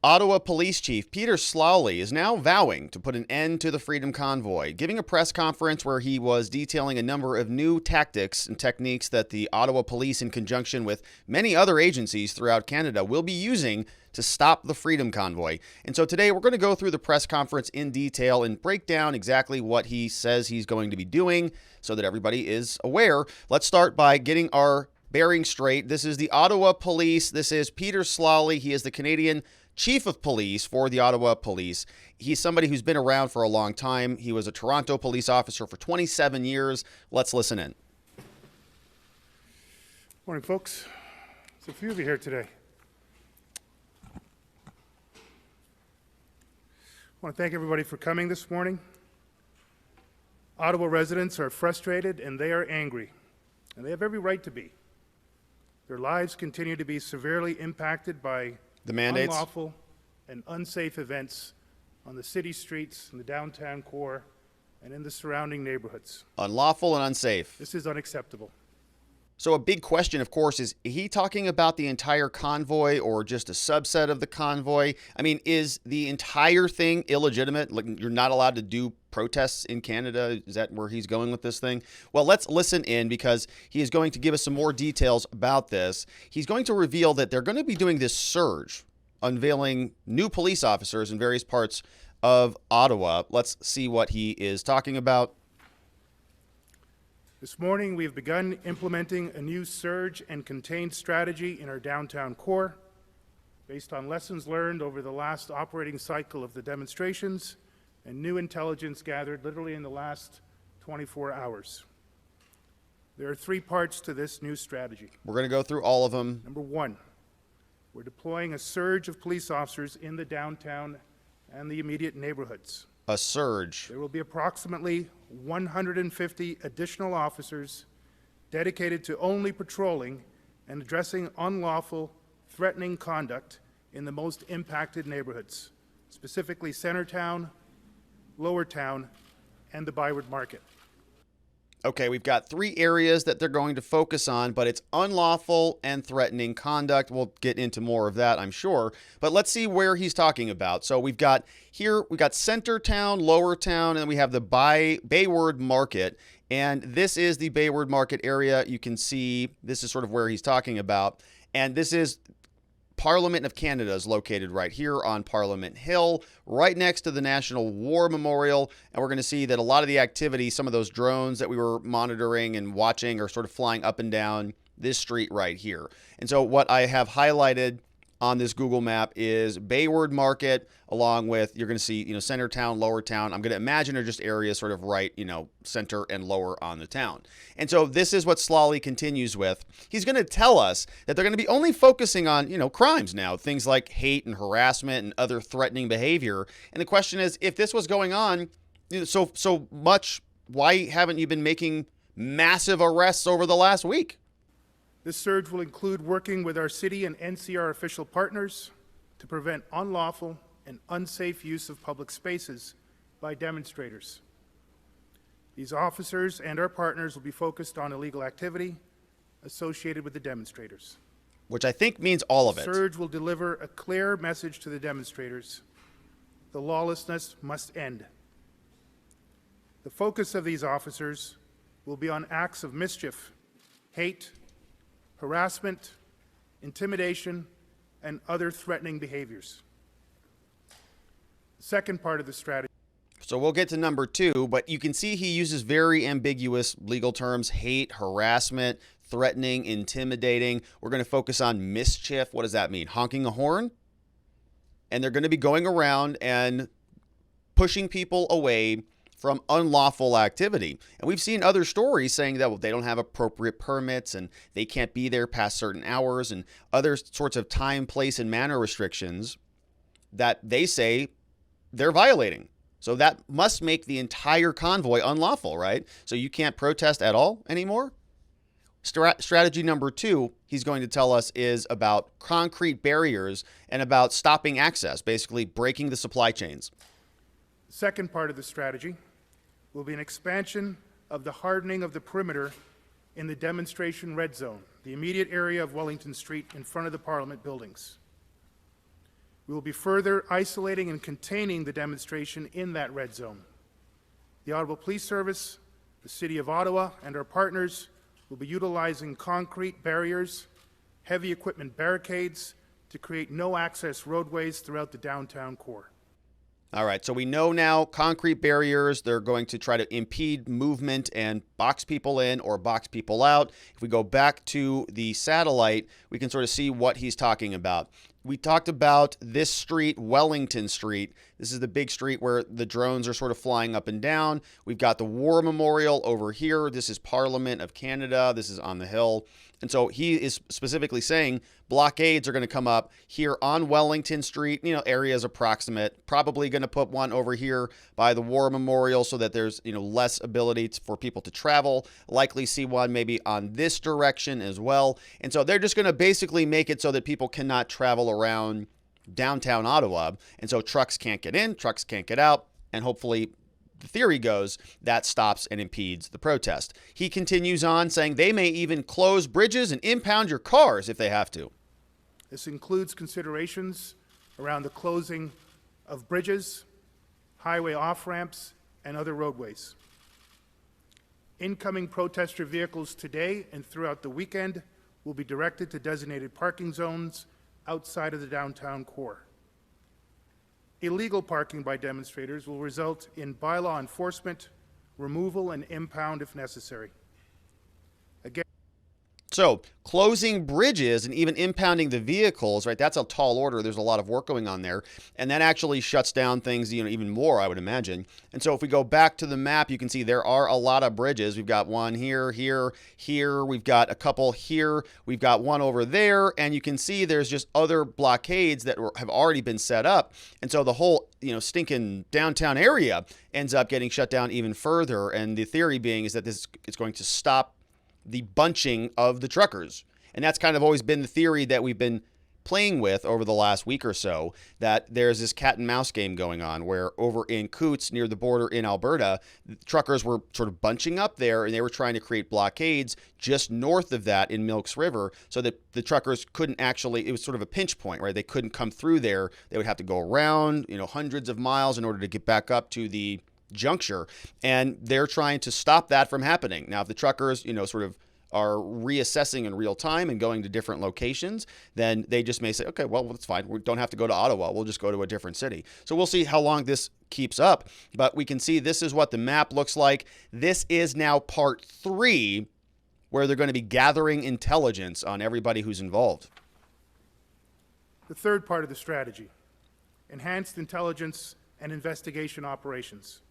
Ottawa Police Chief Peter Sloly is now vowing to put an end to the Freedom Convoy, giving a press conference where he was detailing a number of new tactics and techniques that the Ottawa Police, in conjunction with many other agencies throughout Canada, will be using to stop the Freedom Convoy. And so today we're going to go through the press conference in detail and break down exactly what he says he's going to be doing so that everybody is aware. Let's start by getting our bearing straight. This is the Ottawa Police. This is Peter Sloly. He is the Canadian Chief of Police for the Ottawa Police. He's somebody who's been around for a long time. He was a Toronto police officer for 27 years. Let's listen in. Morning, folks. There's a few of you here today. I want to thank everybody for coming this morning. Ottawa residents are frustrated and they are angry, and they have every right to be. Their lives continue to be severely impacted by the mandates, unlawful and unsafe events on the city streets, in the downtown core, and in the surrounding neighborhoods. Unlawful and unsafe. This is unacceptable. So a big question, of course, is he talking about the entire convoy or just a subset of the convoy? I mean, is the entire thing illegitimate? Like, you're not allowed to do protests in Canada? Is that where he's going with this thing? Well, let's listen in, because he is going to give us some more details about this. He's going to reveal that they're going to be doing this surge, unveiling new police officers in various parts of Ottawa. Let's see what he is talking about. This morning, we have begun implementing a new surge and contain strategy in our downtown core, based on lessons learned over the last operating cycle of the demonstrations and new intelligence gathered literally in the last 24 hours. There are three parts to this new strategy. We're going to go through all of them. Number one, we're deploying a surge of police officers in the downtown and the immediate neighborhoods. A surge. There will be approximately 150 additional officers dedicated to only patrolling and addressing unlawful, threatening conduct in the most impacted neighborhoods, specifically Centertown, Lower Town, and the Byward Market. Okay, we've got three areas that they're going to focus on, but it's unlawful and threatening conduct. We'll get into more of that, I'm sure. But let's see where he's talking about. So we've got Centertown, Lower Town, and we have the Byward Market. And this is the Byward Market area. You can see this is sort of where he's talking about. And this is Parliament of Canada is located right here on Parliament Hill, right next to the National War Memorial. And we're going to see that a lot of the activity, some of those drones that we were monitoring and watching, are sort of flying up and down this street right here. And so what I have highlighted on this Google map is Byward Market, along with, you're going to see, Centertown, Lower Town. I'm going to imagine are just areas sort of right, center and lower on the town. And so this is what Sloly continues with. He's going to tell us that they're going to be only focusing on, crimes now, things like hate and harassment and other threatening behavior. And the question is, if this was going on so much, why haven't you been making massive arrests over the last week? This surge will include working with our city and NCR official partners to prevent unlawful and unsafe use of public spaces by demonstrators. These officers and our partners will be focused on illegal activity associated with the demonstrators. Which I think means all of it. The surge will deliver a clear message to the demonstrators: the lawlessness must end. The focus of these officers will be on acts of mischief, hate, harassment, intimidation, and other threatening behaviors. The second part of the strategy. So we'll get to number two, but you can see he uses very ambiguous legal terms: hate, harassment, threatening, intimidating. We're going to focus on mischief. What does that mean? Honking a horn? And they're going to be going around and pushing people away from unlawful activity. And we've seen other stories saying that, well, they don't have appropriate permits and they can't be there past certain hours, and other sorts of time, place, and manner restrictions that they say they're violating. So that must make the entire convoy unlawful, right? So you can't protest at all anymore? Strategy number two, he's going to tell us, is about concrete barriers and about stopping access, basically breaking the supply chains. The second part of the strategy will be an expansion of the hardening of the perimeter in the demonstration red zone, the immediate area of Wellington Street in front of the Parliament buildings. We will be further isolating and containing the demonstration in that red zone. The Ottawa Police Service, the City of Ottawa, and our partners will be utilizing concrete barriers, heavy equipment barricades to create no-access roadways throughout the downtown core. All right, so we know now concrete barriers, they're going to try to impede movement and box people in or box people out. If we go back to the satellite, we can sort of see what he's talking about. We talked about this street, Wellington Street. This is the big street where the drones are sort of flying up and down. We've got the War Memorial over here. This is Parliament of Canada. This is on the hill. And so he is specifically saying blockades are going to come up here on Wellington Street, areas approximate, probably going to put one over here by the War Memorial so that there's, less ability for people to travel, likely see one maybe on this direction as well. And so they're just going to basically make it so that people cannot travel around downtown Ottawa. And so trucks can't get in, trucks can't get out, and hopefully the theory goes that stops and impedes the protest. He continues on saying they may even close bridges and impound your cars if they have to. This includes considerations around the closing of bridges, highway off-ramps, and other roadways. Incoming protester vehicles today and throughout the weekend will be directed to designated parking zones outside of the downtown core. Illegal parking by demonstrators will result in bylaw enforcement, removal, and impound if necessary. Again, so closing bridges and even impounding the vehicles, right? That's a tall order. There's a lot of work going on there. And that actually shuts down things, even more, I would imagine. And so if we go back to the map, you can see there are a lot of bridges. We've got one here, here, here. We've got a couple here. We've got one over there. And you can see there's just other blockades that have already been set up. And so the whole, stinking downtown area ends up getting shut down even further. And the theory being is that this is going to stop the bunching of the truckers. And that's kind of always been the theory that we've been playing with over the last week or so, that there's this cat and mouse game going on where over in Coots near the border in Alberta, truckers were sort of bunching up there and they were trying to create blockades just north of that in Milks River so that the truckers couldn't actually, it was sort of a pinch point, right? They couldn't come through there. They would have to go around, hundreds of miles in order to get back up to the juncture, and they're trying to stop that from happening. Now, if the truckers, sort of are reassessing in real time and going to different locations, then they just may say, okay, well, that's fine. We don't have to go to Ottawa. We'll just go to a different city. So we'll see how long this keeps up, but we can see this is what the map looks like. This is now part 3, where they're going to be gathering intelligence on everybody who's involved. the third part of the strategy, enhanced intelligence and investigation operations.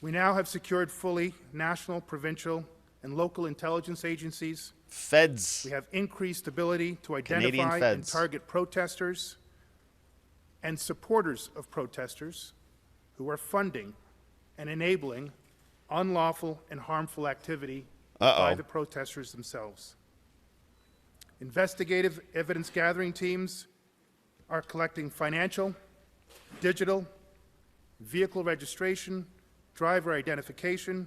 We now have secured fully national, provincial, and local intelligence agencies. Feds. We have increased ability to identify and target protesters and supporters of protesters who are funding and enabling unlawful and harmful activity by the protesters themselves. Investigative evidence gathering teams are collecting financial, digital, vehicle registration, driver identification,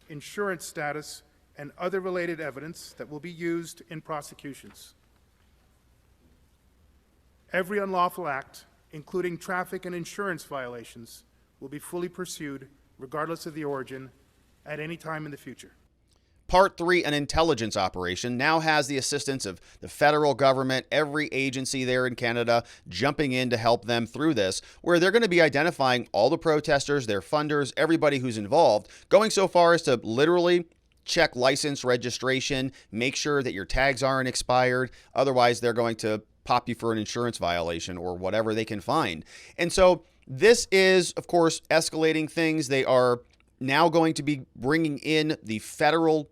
insurance status, and other related evidence that will be used in prosecutions. Every unlawful act, including traffic and insurance violations, will be fully pursued, regardless of the origin, at any time in the future. Part 3, an intelligence operation, now has the assistance of the federal government, every agency there in Canada jumping in to help them through this, where they're going to be identifying all the protesters, their funders, everybody who's involved, going so far as to literally check license registration, make sure that your tags aren't expired. Otherwise, they're going to pop you for an insurance violation or whatever they can find. And so this is, of course, escalating things. They are now going to be bringing in the federal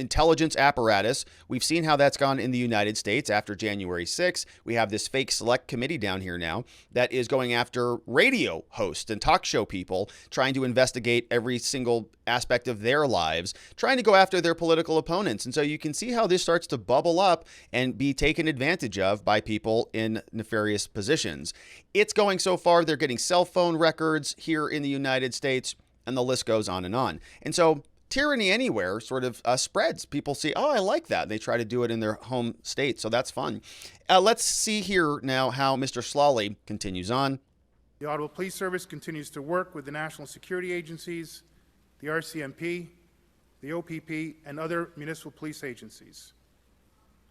intelligence apparatus. We've seen how that's gone in the United States after January 6th. We have this fake select committee down here now that is going after radio hosts and talk show people, trying to investigate every single aspect of their lives, trying to go after their political opponents. And so you can see how this starts to bubble up and be taken advantage of by people in nefarious positions. It's going so far, they're getting cell phone records here in the United States, and the list goes on and on. And so tyranny anywhere sort of spreads. People see, oh, I like that. They try to do it in their home state. So that's fun. Let's see here now how Mr. Sloly continues on. The Ottawa Police Service continues to work with the national security agencies, the RCMP, the OPP, and other municipal police agencies.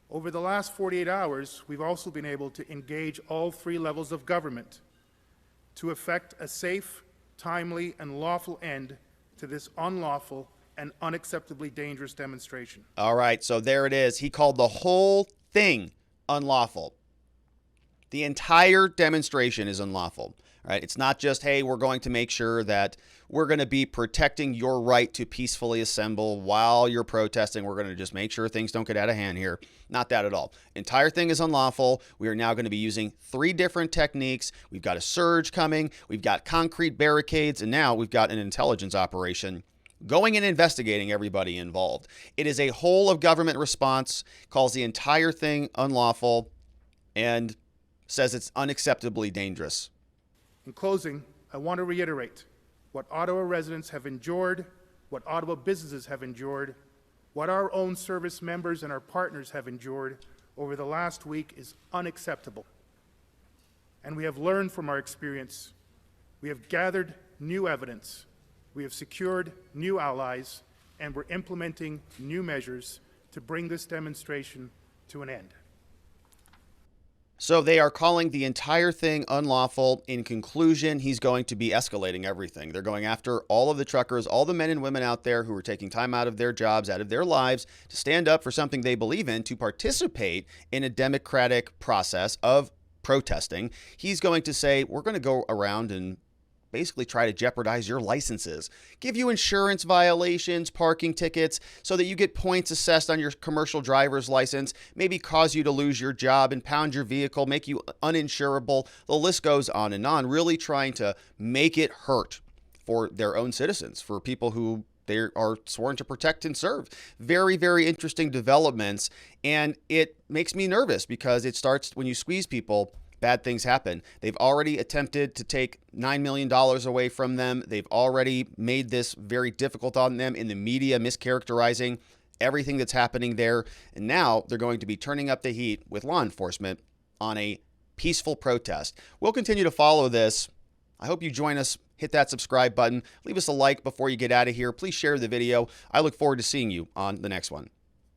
Over the last 48 hours, we've also been able to engage all 3 levels of government to effect a safe, timely, and lawful end to this unlawful and unacceptably dangerous demonstration. All right, so there it is. He called the whole thing unlawful. The entire demonstration is unlawful. Right? It's not just, hey, we're going to make sure that we're going to be protecting your right to peacefully assemble while you're protesting. We're going to just make sure things don't get out of hand here. Not that at all. Entire thing is unlawful. We are now going to be using 3 different techniques. We've got a surge coming. We've got concrete barricades. And now we've got an intelligence operation going and investigating everybody involved. It is a whole of government response, calls the entire thing unlawful, and says it's unacceptably dangerous. In closing, I want to reiterate what Ottawa residents have endured, what Ottawa businesses have endured, what our own service members and our partners have endured over the last week is unacceptable. And we have learned from our experience. We have gathered new evidence. We have secured new allies, and we're implementing new measures to bring this demonstration to an end. So they are calling the entire thing unlawful. In conclusion, he's going to be escalating everything. They're going after all of the truckers, all the men and women out there who are taking time out of their jobs, out of their lives to stand up for something they believe in, to participate in a democratic process of protesting. He's going to say, we're going to go around and basically try to jeopardize your licenses, give you insurance violations, parking tickets, so that you get points assessed on your commercial driver's license, maybe cause you to lose your job, impound your vehicle, make you uninsurable. The list goes on, really trying to make it hurt for their own citizens, for people who they are sworn to protect and serve. Very, very interesting developments, and it makes me nervous because it starts when you squeeze people, bad things happen. They've already attempted to take $9 million away from them. They've already made this very difficult on them in the media, mischaracterizing everything that's happening there. And now they're going to be turning up the heat with law enforcement on a peaceful protest. We'll continue to follow this. I hope you join us. Hit that subscribe button. Leave us a like before you get out of here. Please share the video. I look forward to seeing you on the next one.